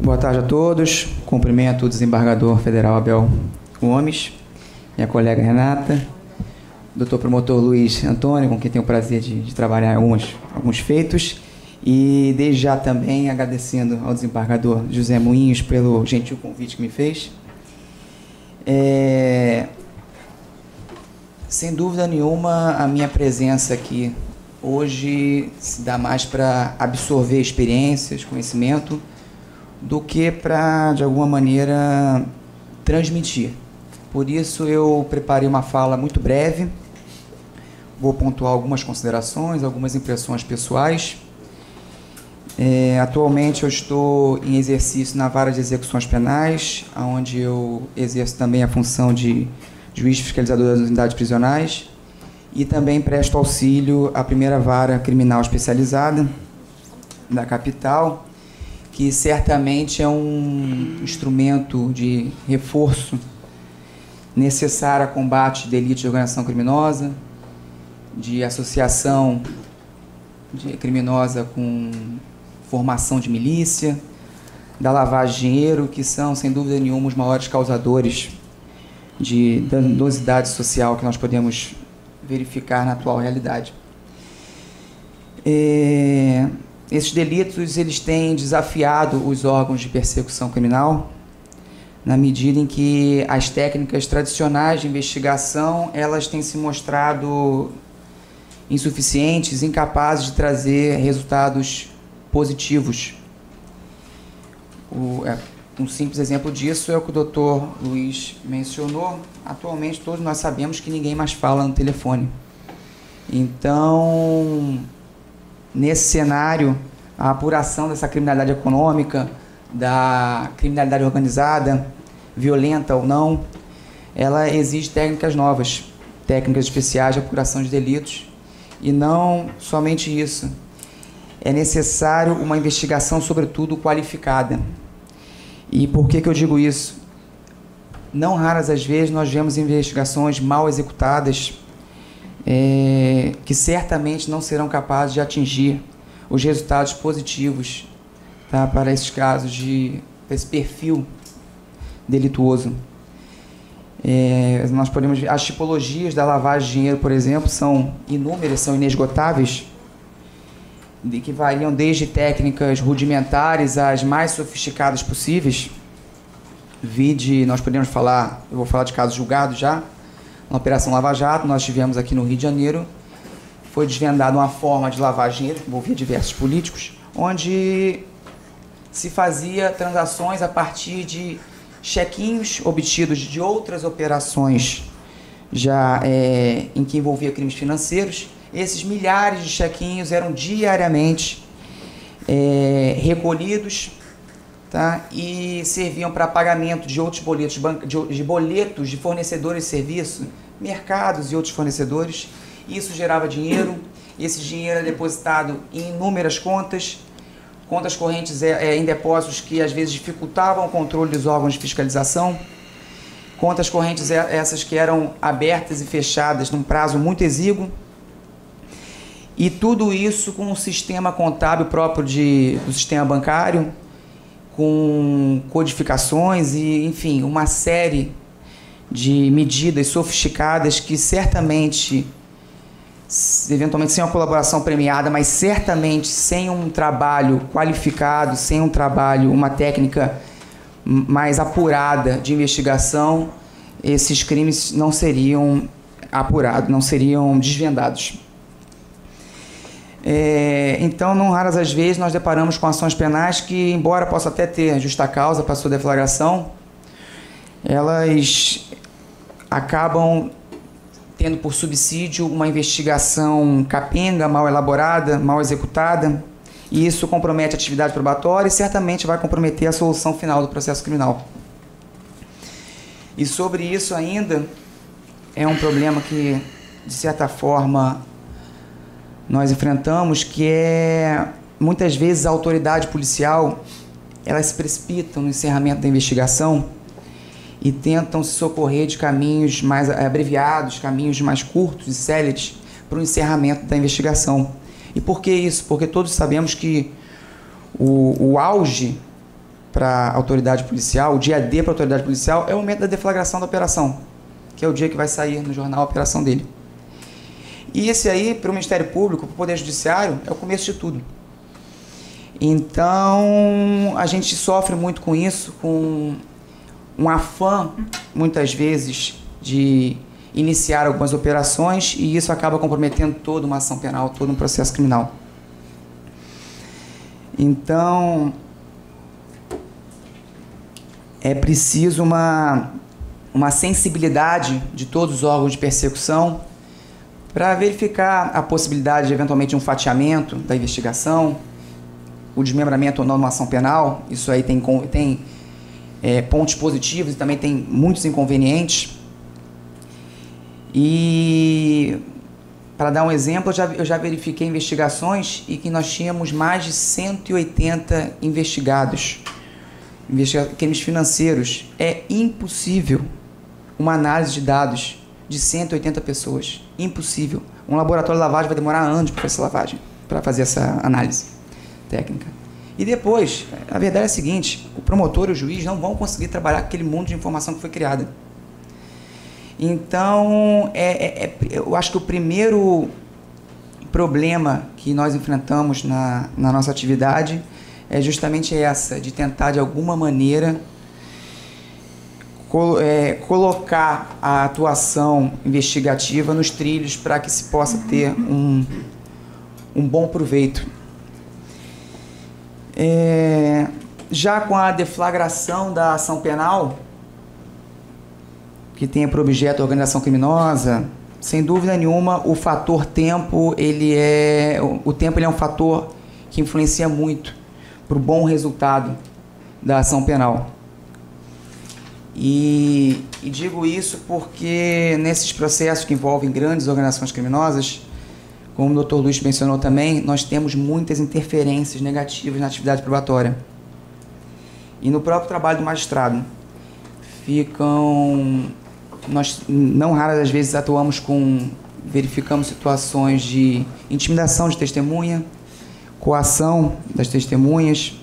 Boa tarde a todos. Cumprimento o desembargador federal Abel Gomes, minha colega Renata, doutor promotor Luiz Antônio, com quem tenho o prazer de trabalhar alguns feitos, e desde já também agradecendo ao desembargador José Moinhos pelo gentil convite que me fez. Sem dúvida nenhuma, a minha presença aqui hoje se dá mais para absorver experiências, conhecimento, do que para, de alguma maneira, transmitir. Por isso, eu preparei uma fala muito breve, vou pontuar algumas considerações, algumas impressões pessoais. Atualmente, eu estou em exercício na Vara de Execuções Penais, onde eu exerço também a função de juiz fiscalizador das unidades prisionais e também presto auxílio à primeira Vara Criminal Especializada da capital, que certamente é um instrumento de reforço necessário a combate de delitos de organização criminosa, de associação criminosa com formação de milícia, da lavagem de dinheiro, que são, sem dúvida nenhuma, os maiores causadores de danosidade social que nós podemos verificar na atual realidade. Esses delitos, eles têm desafiado os órgãos de persecução criminal, na medida em que as técnicas tradicionais de investigação, elas têm se mostrado insuficientes, incapazes de trazer resultados positivos. Um simples exemplo disso é o que o doutor Luiz mencionou. Atualmente, todos nós sabemos que ninguém mais fala no telefone. Então, nesse cenário, a apuração dessa criminalidade econômica, da criminalidade organizada, violenta ou não, ela exige técnicas novas, técnicas especiais de apuração de delitos. E não somente isso, é necessário uma investigação, sobretudo, qualificada. E por que eu digo isso? Não raras as vezes nós vemos investigações mal executadas, que certamente não serão capazes de atingir os resultados positivos, tá, para esses casos desse perfil delituoso. Nós podemos ver, as tipologias da lavagem de dinheiro, por exemplo, são inúmeras, são inesgotáveis, que variam desde técnicas rudimentares às mais sofisticadas possíveis. Nós podemos falar, eu vou falar de casos julgados já. Na Operação Lava Jato, nós tivemos aqui no Rio de Janeiro, foi desvendada uma forma de lavagem de dinheiro, que envolvia diversos políticos, onde se fazia transações a partir de chequinhos obtidos de outras operações já em que envolvia crimes financeiros. Esses milhares de chequinhos eram diariamente recolhidos, tá, e serviam para pagamento de outros boletos, de boletos de fornecedores de serviço, mercados e outros fornecedores. Isso gerava dinheiro, esse dinheiro é depositado em inúmeras contas correntes em depósitos que às vezes dificultavam o controle dos órgãos de fiscalização, contas correntes essas que eram abertas e fechadas num prazo muito exíguo, e tudo isso com um sistema contábil próprio do sistema bancário, com codificações e, enfim, uma série de medidas sofisticadas que certamente, eventualmente sem uma colaboração premiada, mas certamente sem um trabalho qualificado, sem um trabalho, uma técnica mais apurada de investigação, esses crimes não seriam apurados, não seriam desvendados. Então, não raras as vezes, nós deparamos com ações penais que, embora possa até ter justa causa para sua deflagração, elas acabam tendo por subsídio uma investigação capenga, mal elaborada, mal executada, e isso compromete a atividade probatória e certamente vai comprometer a solução final do processo criminal. E sobre isso ainda, é um problema que, de certa forma, nós enfrentamos, que é, muitas vezes, a autoridade policial, elas se precipitam no encerramento da investigação e tentam se socorrer de caminhos mais abreviados, caminhos mais curtos e céleres para o encerramento da investigação. E por que isso? Porque todos sabemos que o auge para a autoridade policial, o dia D para a autoridade policial, é o momento da deflagração da operação, que é o dia que vai sair no jornal a operação dele. E esse aí, para o Ministério Público, para o Poder Judiciário, é o começo de tudo. Então, a gente sofre muito com isso, com um afã, muitas vezes, de iniciar algumas operações, e isso acaba comprometendo toda uma ação penal, todo um processo criminal. Então, é preciso uma sensibilidade de todos os órgãos de persecução para verificar a possibilidade de, eventualmente, um fatiamento da investigação, o desmembramento ou não de uma ação penal. Isso aí tem pontos positivos e também tem muitos inconvenientes. E, para dar um exemplo, eu já verifiquei investigações e que nós tínhamos mais de 180 investigados. Crimes financeiros. É impossível uma análise de dados de 180 pessoas. Impossível. Um laboratório de lavagem vai demorar anos para fazer essa análise técnica. E depois, a verdade é a seguinte: o promotor e o juiz não vão conseguir trabalhar aquele mundo de informação que foi criada. Então, eu acho que o primeiro problema que nós enfrentamos na nossa atividade é justamente essa, de tentar, de alguma maneira, colocar a atuação investigativa nos trilhos para que se possa ter um bom proveito. Já com a deflagração da ação penal, que tem por objeto a organização criminosa, sem dúvida nenhuma, o fator tempo, o tempo é um fator que influencia muito para o bom resultado da ação penal. E digo isso porque nesses processos que envolvem grandes organizações criminosas, como o Dr. Luiz mencionou também, nós temos muitas interferências negativas na atividade probatória. E no próprio trabalho do magistrado, nós não raras das vezes verificamos situações de intimidação de testemunha, coação das testemunhas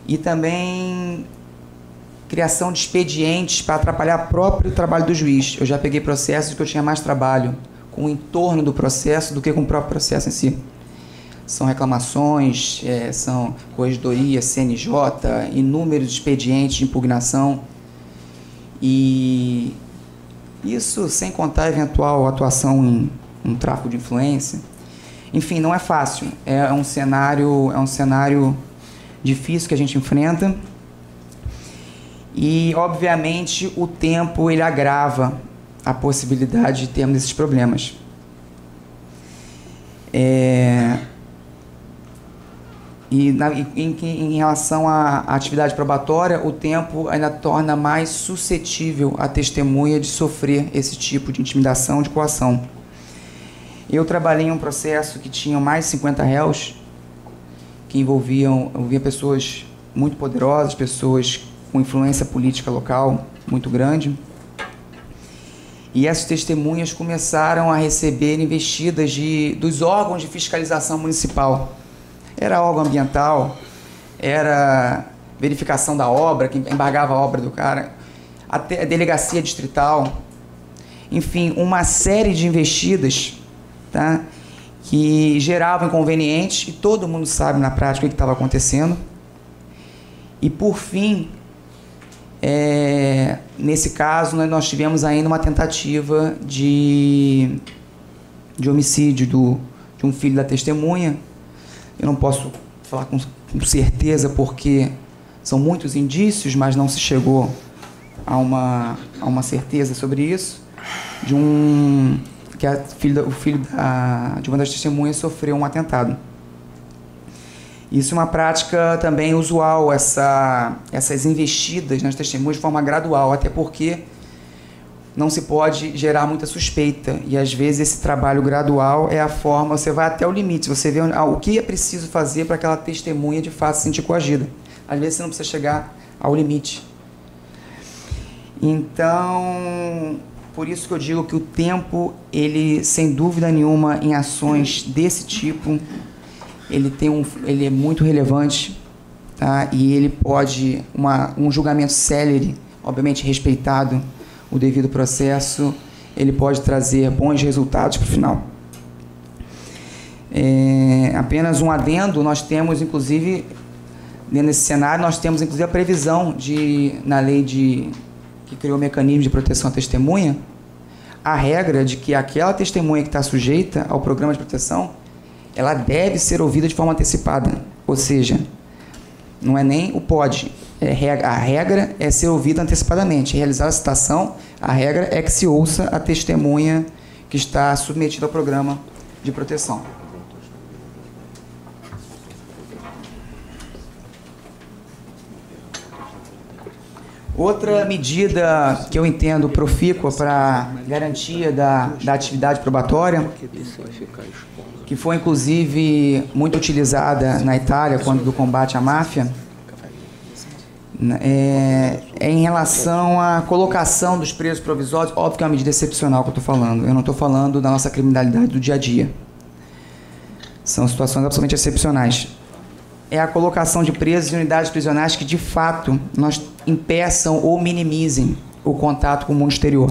e também criação de expedientes para atrapalhar o próprio trabalho do juiz. Eu já peguei processos que eu tinha mais trabalho com o entorno do processo do que com o próprio processo em si. São reclamações, são corregedoria, CNJ, inúmeros expedientes de impugnação, e isso sem contar a eventual atuação em um tráfico de influência. Enfim, não é fácil. É um cenário difícil que a gente enfrenta. E, obviamente, o tempo ele agrava a possibilidade de termos esses problemas. Em relação à atividade probatória, o tempo ainda torna mais suscetível a testemunha de sofrer esse tipo de intimidação, de coação. Eu trabalhei em um processo que tinha mais de 50 réus, que envolvia pessoas muito poderosas, pessoas com influência política local muito grande. E essas testemunhas começaram a receber investidas dos órgãos de fiscalização municipal. Era órgão ambiental, era verificação da obra, que embargava a obra do cara, até a delegacia distrital, enfim, uma série de investidas, tá, que geravam inconvenientes, e todo mundo sabe na prática o que estava acontecendo. E, por fim, nesse caso, nós tivemos ainda uma tentativa de homicídio de um filho da testemunha. Eu não posso falar com certeza porque são muitos indícios, mas não se chegou a uma certeza sobre isso, que o filho de uma das testemunhas sofreu um atentado. Isso é uma prática também usual, essas investidas nas testemunhas de forma gradual, até porque não se pode gerar muita suspeita. E, às vezes, esse trabalho gradual é a forma, você vai até o limite, você vê o que é preciso fazer para aquela testemunha, de fato, se sentir coagida. Às vezes, você não precisa chegar ao limite. Então, por isso que eu digo que o tempo, ele, sem dúvida nenhuma, em ações desse tipo, ele é muito relevante, tá? E ele pode, um julgamento célere, obviamente respeitado o devido processo, ele pode trazer bons resultados para o final. Apenas um adendo, nós temos, inclusive, dentro desse cenário, nós temos, inclusive, a previsão na lei que criou o mecanismo de proteção à testemunha, a regra de que aquela testemunha que está sujeita ao programa de proteção, ela deve ser ouvida de forma antecipada. Ou seja, não é nem o pode, a regra é ser ouvida antecipadamente. Realizar a citação, a regra é que se ouça a testemunha que está submetida ao programa de proteção. Outra medida que eu entendo profícua para garantia da atividade probatória, que foi inclusive muito utilizada na Itália quando do combate à máfia, é em relação à colocação dos presos provisórios. Óbvio que é uma medida excepcional que eu estou falando. Eu não estou falando da nossa criminalidade do dia a dia. São situações absolutamente excepcionais. É a colocação de presos em unidades prisionais que, de fato, nós impeçam ou minimizem o contato com o mundo exterior.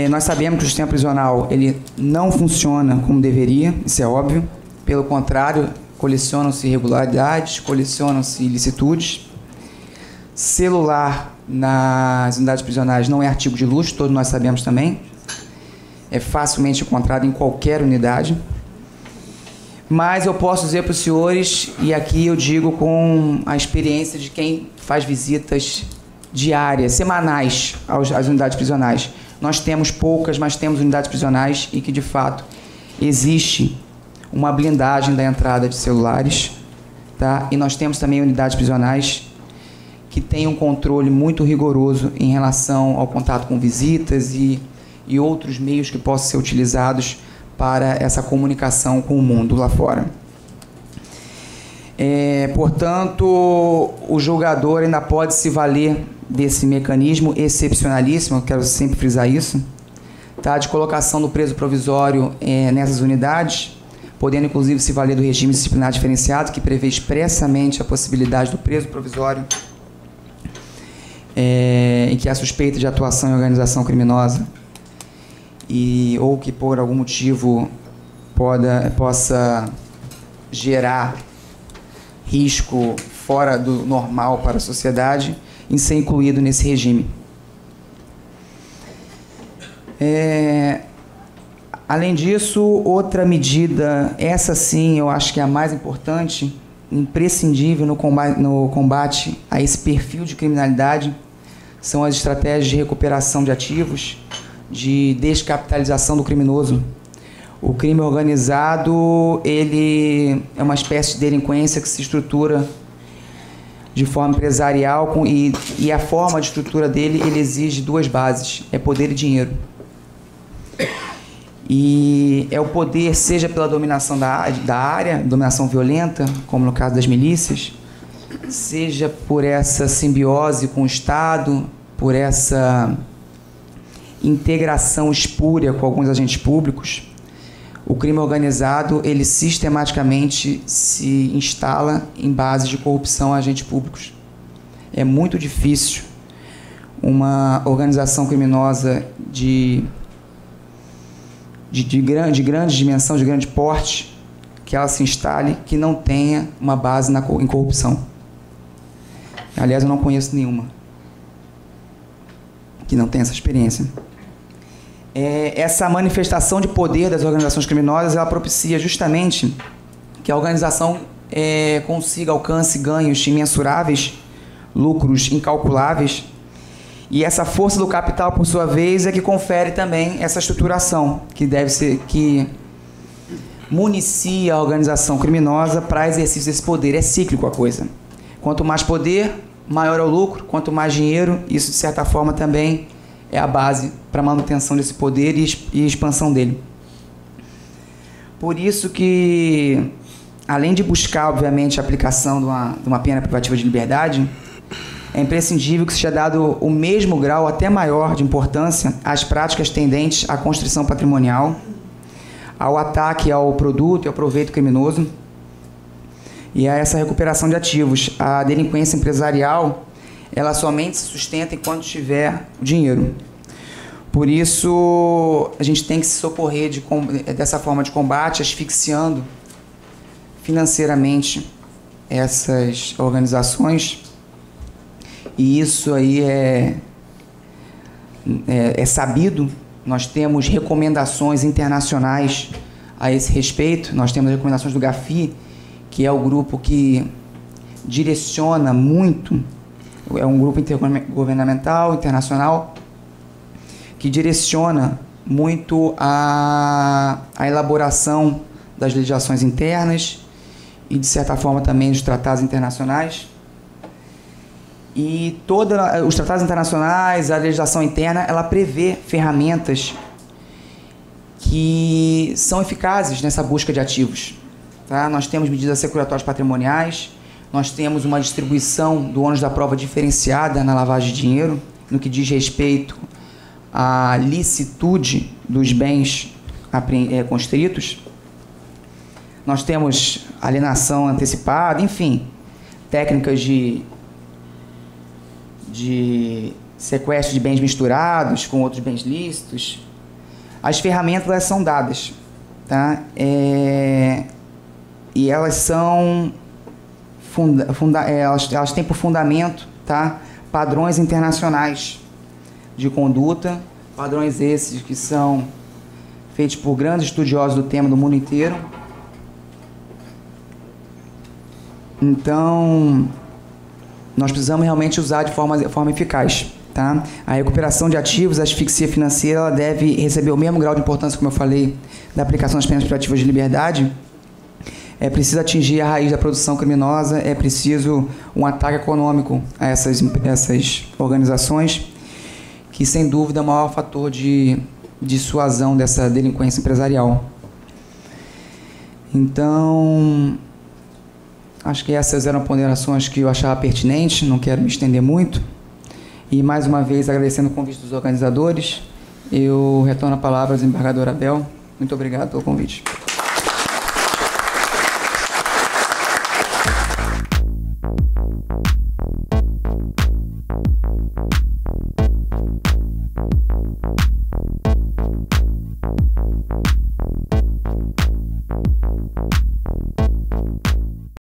Nós sabemos que o sistema prisional ele não funciona como deveria, isso é óbvio. Pelo contrário, colecionam-se irregularidades, colecionam-se ilicitudes. Celular nas unidades prisionais não é artigo de luxo, todos nós sabemos também. É facilmente encontrado em qualquer unidade. Mas eu posso dizer para os senhores, e aqui eu digo com a experiência de quem faz visitas diárias, semanais às unidades prisionais. Nós temos poucas, mas temos unidades prisionais e que, de fato, existe uma blindagem da entrada de celulares, tá? E nós temos também unidades prisionais que têm um controle muito rigoroso em relação ao contato com visitas e outros meios que possam ser utilizados para essa comunicação com o mundo lá fora. Portanto, o julgador ainda pode se valer desse mecanismo excepcionalíssimo, eu quero sempre frisar isso, tá? De colocação do preso provisório nessas unidades, podendo inclusive se valer do regime disciplinar diferenciado, que prevê expressamente a possibilidade do preso provisório em que há suspeita de atuação em organização criminosa ou que por algum motivo possa gerar risco fora do normal para a sociedade, em ser incluído nesse regime. Além disso, outra medida, essa sim eu acho que é a mais importante, imprescindível no combate a esse perfil de criminalidade, são as estratégias de recuperação de ativos, de descapitalização do criminoso. O crime organizado, ele é uma espécie de delinquência que se estrutura de forma empresarial e a forma de estrutura dele, ele exige duas bases, é poder e dinheiro. E é o poder, seja pela dominação da área, dominação violenta, como no caso das milícias, seja por essa simbiose com o Estado, por essa integração espúria com alguns agentes públicos. O crime organizado, ele sistematicamente se instala em bases de corrupção a agentes públicos. É muito difícil uma organização criminosa de grande dimensão, de grande porte, que ela se instale, que não tenha uma base em corrupção. Aliás, eu não conheço nenhuma que não tenha essa experiência. Essa manifestação de poder das organizações criminosas, ela propicia justamente que a organização alcance ganhos imensuráveis, lucros incalculáveis, e essa força do capital, por sua vez, é que confere também essa estruturação, que municia a organização criminosa para exercício desse poder. É cíclico a coisa. Quanto mais poder, maior é o lucro, quanto mais dinheiro, isso de certa forma também é a base para a manutenção desse poder e expansão dele. Por isso que, além de buscar, obviamente, a aplicação de uma pena privativa de liberdade, é imprescindível que seja dado o mesmo grau, até maior, de importância às práticas tendentes à constrição patrimonial, ao ataque ao produto e ao proveito criminoso e a essa recuperação de ativos. A delinquência empresarial, ela somente se sustenta enquanto tiver dinheiro. Por isso, a gente tem que se socorrer dessa forma de combate, asfixiando financeiramente essas organizações. E isso aí é sabido. Nós temos recomendações internacionais a esse respeito. Nós temos recomendações do GAFI, que é o grupo que direciona muito, é um grupo intergovernamental, internacional, que direciona muito a elaboração das legislações internas e, de certa forma, também dos tratados internacionais. E os tratados internacionais, a legislação interna, ela prevê ferramentas que são eficazes nessa busca de ativos. Tá? Nós temos medidas securatórias patrimoniais, nós temos uma distribuição do ônus da prova diferenciada na lavagem de dinheiro, no que diz respeito à licitude dos bens constritos. Nós temos alienação antecipada, enfim, técnicas de sequestro de bens misturados com outros bens lícitos. As ferramentas, elas são dadas, tá? E elas são elas têm por fundamento, tá, padrões internacionais de conduta, padrões esses que são feitos por grandes estudiosos do tema do mundo inteiro. Então, nós precisamos realmente usar de forma eficaz. Tá? A recuperação de ativos, a asfixia financeira, ela deve receber o mesmo grau de importância, como eu falei, da aplicação das penas privativas de liberdade. É preciso atingir a raiz da produção criminosa, é preciso um ataque econômico a essas organizações, que, sem dúvida, é o maior fator de dissuasão dessa delinquência empresarial. Então, acho que essas eram ponderações que eu achava pertinentes, não quero me estender muito. E, mais uma vez, agradecendo o convite dos organizadores, eu retorno a palavra ao desembargador Abel. Muito obrigado pelo convite.